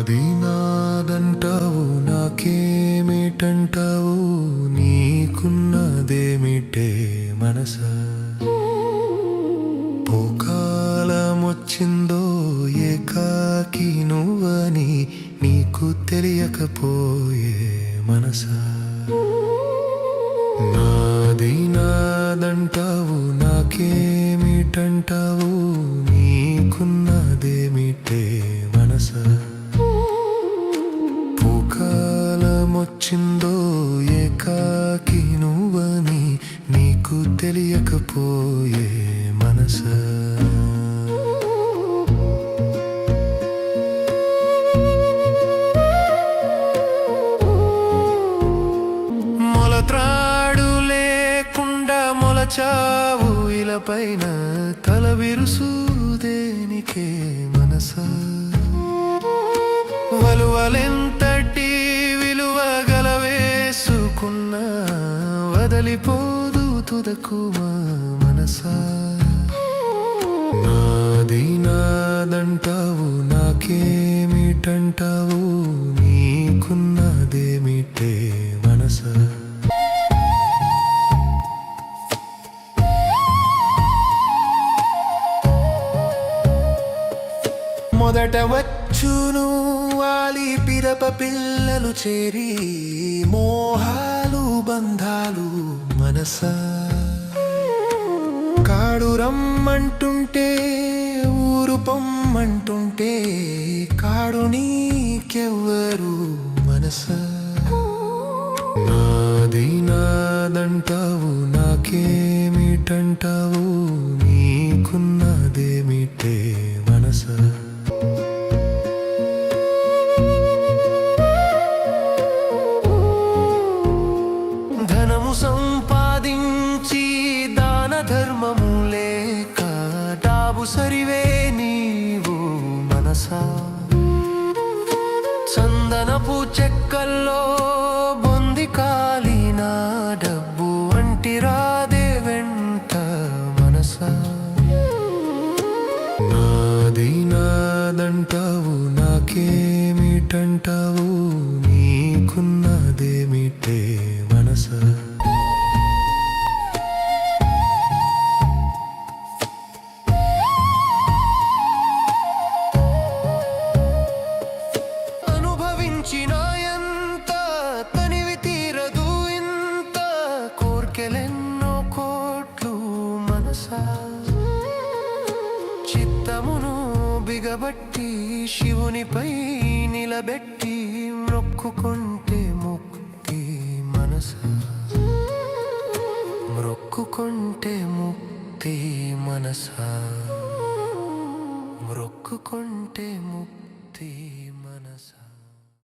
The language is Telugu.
నాది నాదంటావు నాకేమిటంటావు నీకున్నదేమిటే మనసా పోకాలమొచ్చిందో ఏకాకి నువ్వని నీకు తెలియకపోయే మనసా నాది నాదంటావు నాకేమిటంటావు నీకున్నదేమిటే మనసా పోకాలమొచ్చిందో ఏకాకి నువ్వని నీకు తెలియకపోయే మనసా మొలత్రాడు లేకుండా మొలచావు ఇలపైన తల విరుసుదేనికే మనసా వలువలెంతటి విలువ గలవేసుకున్నా వదలిపోదు తుదకు మా మనసా నాది నాదంటావు నాకేమిటంటావు నీకున్నదేమిటే మనసా మొదట వచ్చును వాలి పిరప పిల్లలు చేరి మోహాలు బంధాలు మనసా కాడు రమ్మంటుంటే ఊరు పొమ్మంటుంటే కాడు నీకెవ్వరు మనసా నాది నాదంటావు నాకేమిటంటావు నీకున్నదేమిటే మనసా ధనము సంపాదించి దాన ధర్మము లేక డాబు సరివే నీవు మనసా చందనపు చెక్కల్లో బొంది కాలిన డబ్బు వంటి రాదే వెంట మనసా నాది నాదంటావు నాకేమిటంటావు నీకున్నదేమిటే మనసా అనుభవించిన ఎంత తనివి తీరదు ఇంత కోర్కెలెన్నో కోట్లు మనసా చిత్తమును బిగబట్టి శివునిపై నిలబెట్టి మొక్కుకుంటే ముక్తి మనసా మొక్కుకుంటే ముక్తి మనసా మొక్కుకుంటే ముక్తి